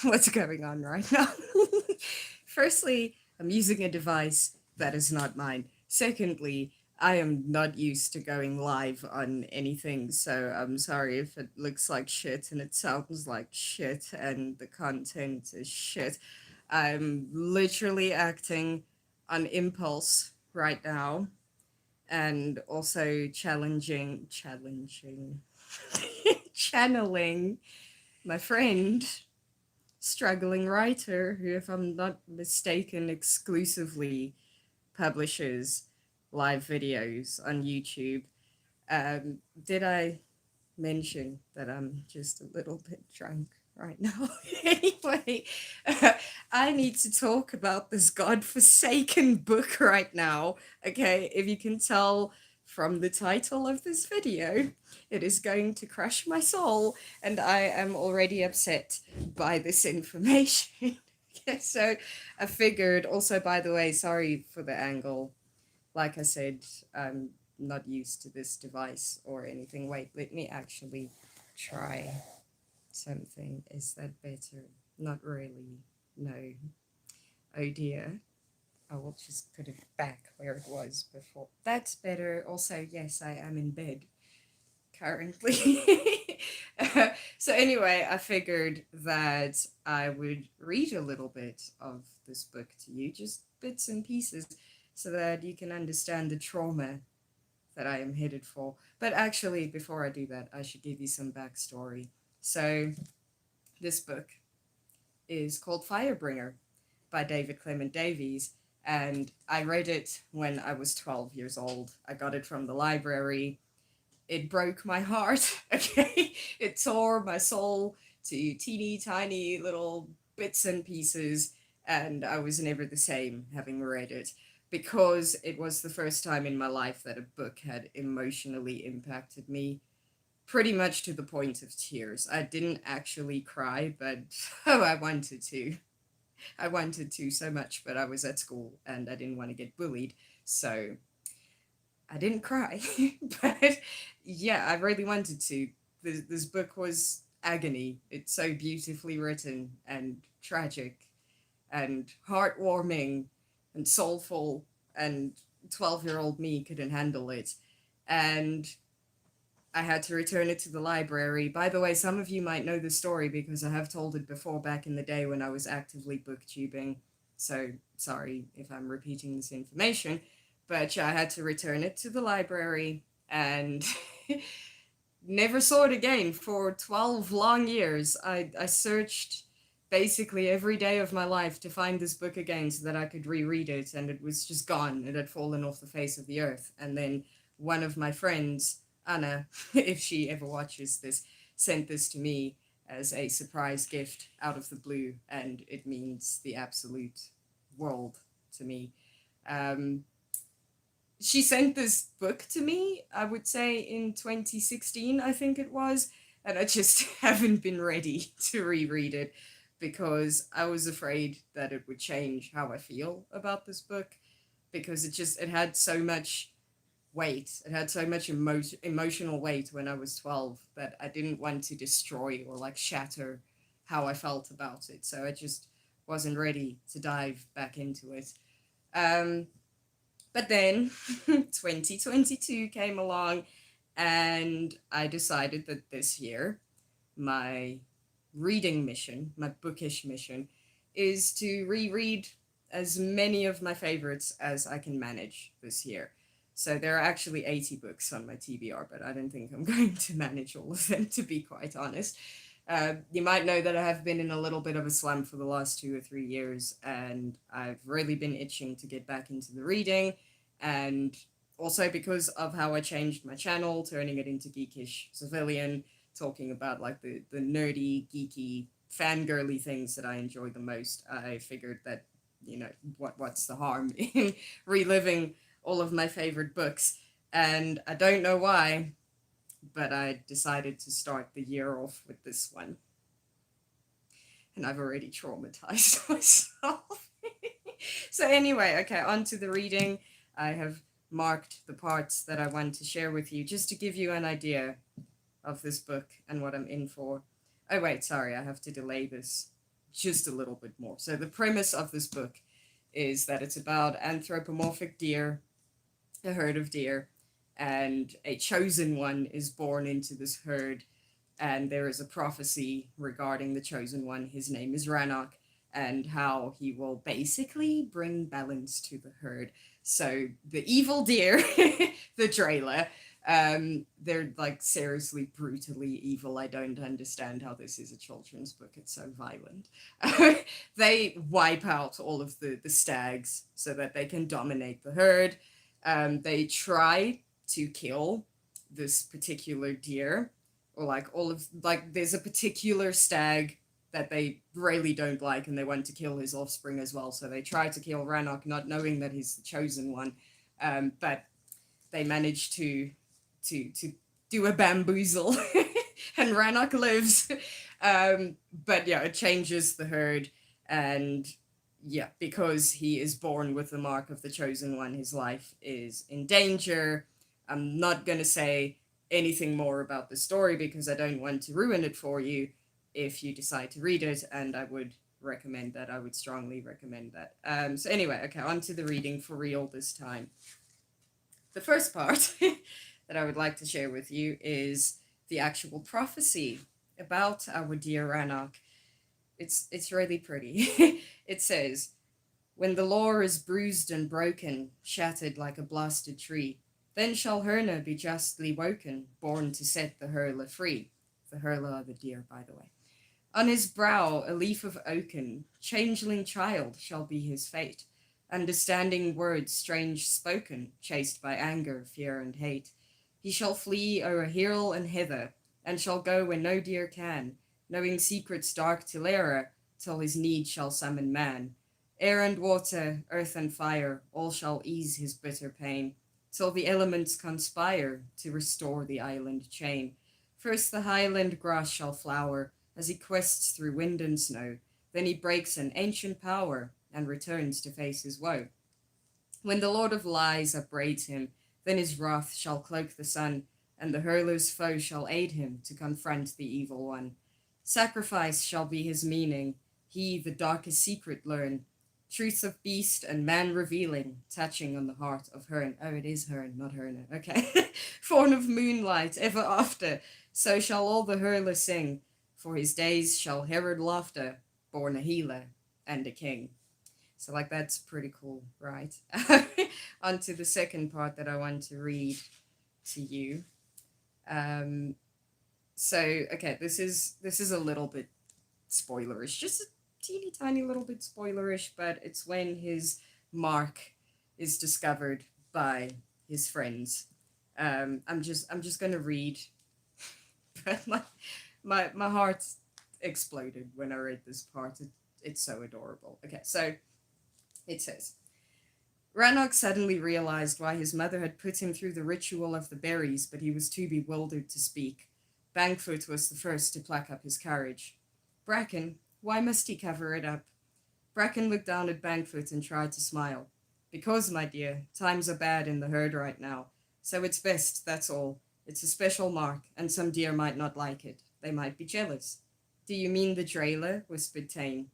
what's going on right now. Firstly, I'm using a device that is not mine. Secondly, I am not used to going live on anything, so I'm sorry if it looks like shit and it sounds like shit and the content is shit. I'm literally acting on impulse right now and also channeling my friend, struggling writer, who, if I'm not mistaken, exclusively publishes live videos on YouTube. Did I mention that I'm just a little bit drunk right now? Anyway, I need to talk about this godforsaken book right now. Okay, if you can tell from the title of this video, it is going to crush my soul, and I am already upset by this information. Yeah, so I figured, also, by the way, sorry for the angle. Like I said, I'm not used to this device or anything. Wait, let me actually try something. Is that better? Not really. No. Oh dear. I will just put it back where it was before. That's better. Also, yes, I am in bed currently. So anyway, I figured that I would read a little bit of this book to you, just bits and pieces, so that you can understand the trauma that I am headed for. But actually, before I do that, I should give you some backstory. So this book is called Firebringer by David Clement Davies, and I read it when I was 12 years old. I got it from the library. It broke my heart. Okay, it tore my soul to teeny tiny little bits and pieces, and I was never the same having read it, because it was the first time in my life that a book had emotionally impacted me, pretty much to the point of tears. I didn't actually cry, but oh, I wanted to so much, but I was at school and I didn't want to get bullied, so I didn't cry. But yeah, I really wanted to. This book was agony. It's so beautifully written and tragic and heartwarming and soulful, and 12-year-old me couldn't handle it. And I had to return it to the library. By the way, some of you might know the story because I have told it before back in the day when I was actively booktubing. So sorry if I'm repeating this information. But yeah, I had to return it to the library and never saw it again for 12 long years. I searched basically every day of my life to find this book again so that I could reread it, and it was just gone. It had fallen off the face of the earth. And then one of my friends, Anna, if she ever watches this, sent this to me as a surprise gift out of the blue, and it means the absolute world to me. Um, she sent this book to me, I would say in 2016, I think it was, and I just haven't been ready to reread it because I was afraid that it would change how I feel about this book, because it had so much weight. It had so much emotional weight when I was 12 that I didn't want to destroy or like shatter how I felt about it. So I just wasn't ready to dive back into it. Um, but then 2022 came along, and I decided that this year, my reading mission, my bookish mission, is to reread as many of my favorites as I can manage this year. So there are actually 80 books on my TBR, but I don't think I'm going to manage all of them, to be quite honest. You might know that I have been in a little bit of a slump for the last 2 or 3 years, and I've really been itching to get back into the reading. And also because of how I changed my channel, turning it into Geekish Civilian, talking about like the nerdy, geeky, fangirly things that I enjoy the most, I figured that, what's the harm in reliving all of my favorite books? And I don't know why, but I decided to start the year off with this one. And I've already traumatized myself. So, anyway, okay, on to the reading. I have marked the parts that I want to share with you just to give you an idea of this book and what I'm in for. Oh, wait, sorry, I have to delay this just a little bit more. So the premise of this book is that it's about anthropomorphic deer, a herd of deer, and a chosen one is born into this herd, and there is a prophecy regarding the chosen one. His name is Rannoch, and how he will basically bring balance to the herd. So the evil deer, the Drayla, they're like seriously brutally evil. I don't understand how this is a children's book. It's so violent. They wipe out all of the stags so that they can dominate the herd. They try to kill this particular deer, or like all of like there's a particular stag that they really don't like, and they want to kill his offspring as well. So they try to kill Rannoch, not knowing that he's the chosen one. But they manage to do a bamboozle, and Rannoch lives. But yeah, it changes the herd, and yeah, because he is born with the mark of the chosen one, his life is in danger. I'm not gonna say anything more about the story because I don't want to ruin it for you if you decide to read it, and I would recommend that. I would strongly recommend that. So anyway, okay, on to the reading for real this time. The first part that I would like to share with you is the actual prophecy about our dear Rannoch. It's really pretty. It says, "When the law is bruised and broken, shattered like a blasted tree, then shall Hurna be justly woken, born to set the hurler free." The hurler are the deer, by the way. "On his brow a leaf of oaken, changeling child shall be his fate, understanding words strange spoken, chased by anger, fear, and hate. He shall flee o'er hill and hither, and shall go where no deer can, knowing secrets dark till error, till his need shall summon man. Air and water, earth and fire, all shall ease his bitter pain, till the elements conspire to restore the island chain. First the highland grass shall flower, as he quests through wind and snow, then he breaks an ancient power, and returns to face his woe. When the Lord of Lies upbraids him, then his wrath shall cloak the sun, and the hurler's foe shall aid him to confront the evil one. Sacrifice shall be his meaning, he the darkest secret learn, truths of beast and man revealing, touching on the heart of Herne. Oh, it is Herne, not Herne. Okay. Fawn of moonlight, ever after, so shall all the hurler sing, for his days shall herald laughter, born a healer and a king. So, like, that's pretty cool, right? On to the second part that I want to read to you. Okay, this is a little bit spoilerish, just a teeny tiny little bit spoilerish, but it's when his mark is discovered by his friends. I'm just gonna read, but my heart exploded when I read this part. It's so adorable. Okay, so it says, "Rannoch suddenly realized why his mother had put him through the ritual of the berries, but he was too bewildered to speak. Bangfoot was the first to pluck up his courage. Bracken, why must he cover it up?" Bracken looked down at Bangfoot and tried to smile. "Because, my dear, times are bad in the herd right now. So it's best, that's all. It's a special mark, and some deer might not like it. They might be jealous." "Do you mean the Drayla?" whispered Tane.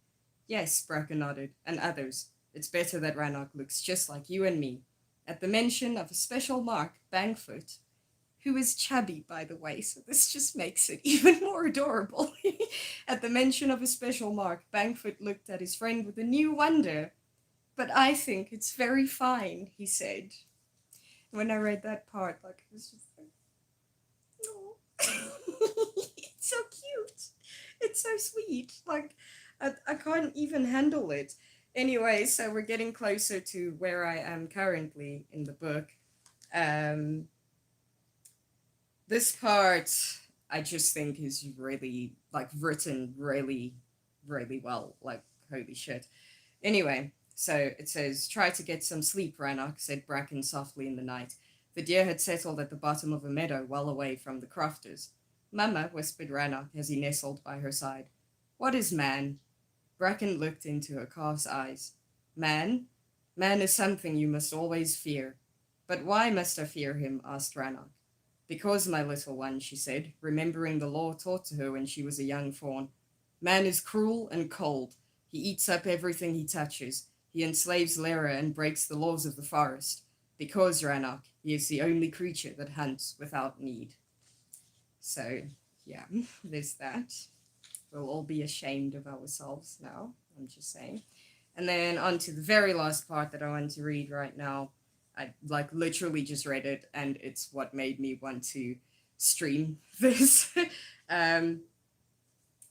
"Yes," Bracken nodded, "and others. It's better that Rannoch looks just like you and me." At the mention of a special mark, Bangfoot, who is chubby, by the way, so this just makes it even more adorable. At the mention of a special mark, Bangfoot looked at his friend with a new wonder. "But I think it's very fine," he said. When I read that part, like, it was just like, oh. It's so cute. It's so sweet. Like, I can't even handle it. Anyway, so we're getting closer to where I am currently in the book. This part I just think is really, like, written really, really well. Like, holy shit. Anyway, so it says, "Try to get some sleep, Rannoch," said Bracken softly in the night. The deer had settled at the bottom of a meadow well away from the crofters. "Mama," whispered Rannoch as he nestled by her side. "What is man?" Bracken looked into her calf's eyes. "Man? Man is something you must always fear." "But why must I fear him?" asked Rannoch. "Because, my little one," she said, remembering the law taught to her when she was a young fawn, Man is cruel and cold. He eats up everything he touches. He enslaves Lara and breaks the laws of the forest. Because Rannoch, he is the only creature that hunts without need. So, yeah, there's that. We'll all be ashamed of ourselves now, I'm just saying. And then on to the very last part that I want to read right now. I literally just read it, and it's what made me want to stream this. um,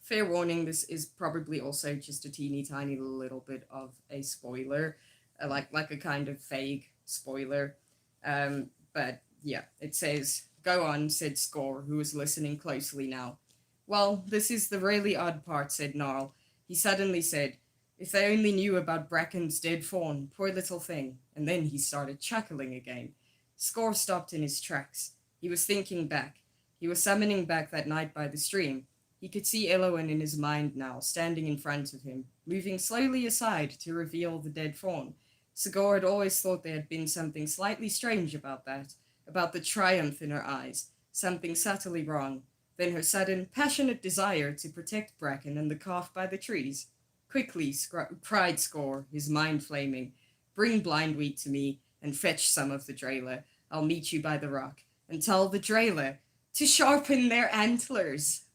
Fair warning, this is probably also just a teeny tiny little bit of a spoiler, like a kind of vague spoiler. But yeah, it says, "Go on," said Score, who was listening closely now. "Well, this is the really odd part," said Gnarl. He suddenly said, "If they only knew about Bracken's dead fawn, poor little thing." And then he started chuckling again. Score stopped in his tracks. He was thinking back. He was summoning back that night by the stream. He could see Elowen in his mind now, standing in front of him, moving slowly aside to reveal the dead fawn. Sigor had always thought there had been something slightly strange about that, about the triumph in her eyes, something subtly wrong. Then her sudden, passionate desire to protect Bracken and the calf by the trees. "Quickly," cried Score, his mind flaming. "Bring Blindweed to me, and fetch some of the Drayla. I'll meet you by the rock, and tell the Drayla to sharpen their antlers."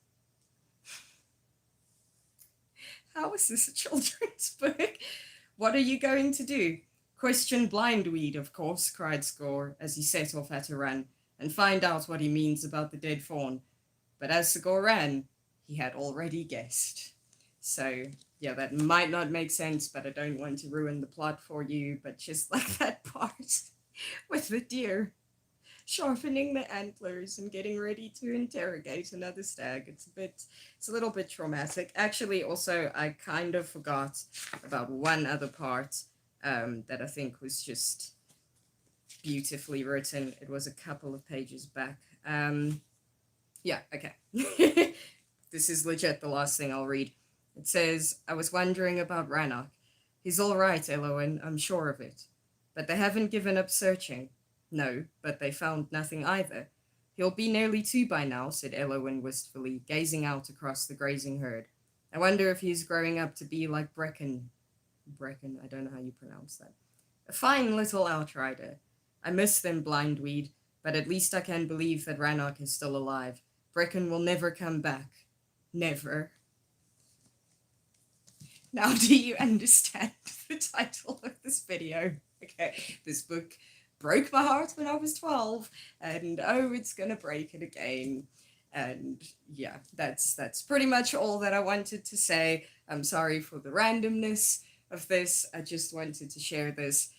How is this a children's book? "What are you going to do?" "Question Blindweed, of course," cried Score, as he set off at a run, "and find out what he means about the dead fawn." But as Score ran, he had already guessed. So, yeah, that might not make sense, but I don't want to ruin the plot for you, but just like that part with the deer sharpening the antlers and getting ready to interrogate another stag. It's a little bit traumatic. Actually, also, I kind of forgot about one other part that I think was just beautifully written. It was a couple of pages back. Yeah, okay. This is legit the last thing I'll read. It says, "I was wondering about Rannoch. He's all right, Elowen, I'm sure of it. But they haven't given up searching." "No, but they found nothing either." "He'll be nearly 2 by now," said Elowen wistfully, gazing out across the grazing herd. "I wonder if he's growing up to be like Brecken. Brecken, I don't know how you pronounce that. A fine little outrider. I miss them, Blindweed, but at least I can believe that Rannoch is still alive. Brecken will never come back. Never." Now, do you understand the title of this video? Okay, this book broke my heart when I was 12, and oh, it's gonna break it again. And yeah, that's pretty much all that I wanted to say. I'm sorry for the randomness of this. I just wanted to share this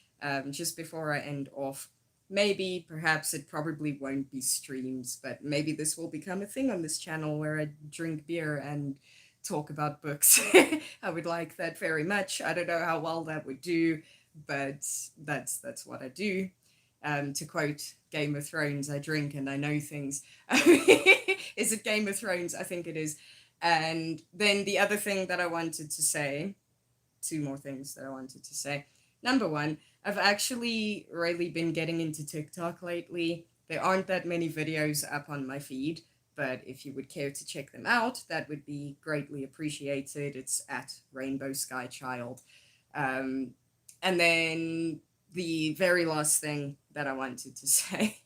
just before I end off. Maybe, perhaps it probably won't be streams, but maybe this will become a thing on this channel where I drink beer and talk about books. I would like that very much. I don't know how well that would do, but that's what I do. To quote Game of Thrones, I drink and I know things. Is it Game of Thrones? I think it is. And then the other thing that I wanted to say, 2 more things that I wanted to say. Number 1, I've actually really been getting into TikTok lately. There aren't that many videos up on my feed, but if you would care to check them out, that would be greatly appreciated. It's at Rainbow Sky Child. And then the very last thing that I wanted to say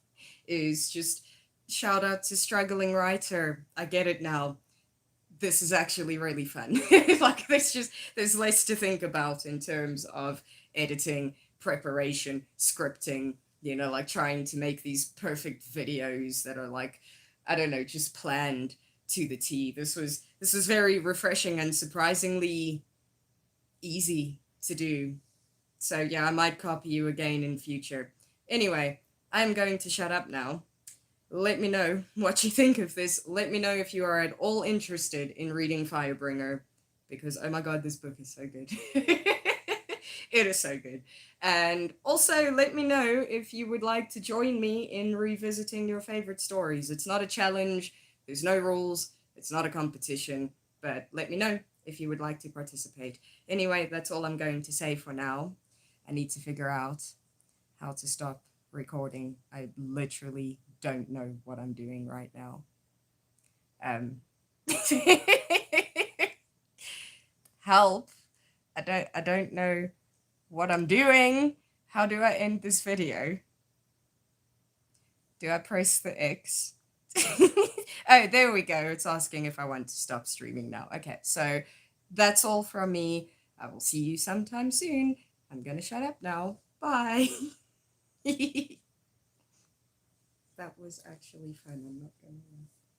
is just shout out to Struggling Writer. I get it now. This is actually really fun. There's less to think about in terms of editing, preparation, scripting, trying to make these perfect videos that are I don't know, just planned to the T. This was very refreshing and surprisingly easy to do. So yeah, I might copy you again in future. Anyway, I'm going to shut up now. Let me know what you think of this. Let me know if you are at all interested in reading Firebringer, because oh my god, this book is so good. It is so good. And also let me know if you would like to join me in revisiting your favorite stories. It's not a challenge, there's no rules, it's not a competition, but let me know if you would like to participate. Anyway, that's all I'm going to say for now. I need to figure out how to stop recording. I literally don't know what I'm doing right now. Help. I don't know what I'm doing. How do I end this video? Do I press the X? Oh, there we go. It's asking if I want to stop streaming now. Okay, so that's all from me. I will see you sometime soon. I'm gonna shut up now. Bye. That was actually fun. I'm not gonna lie.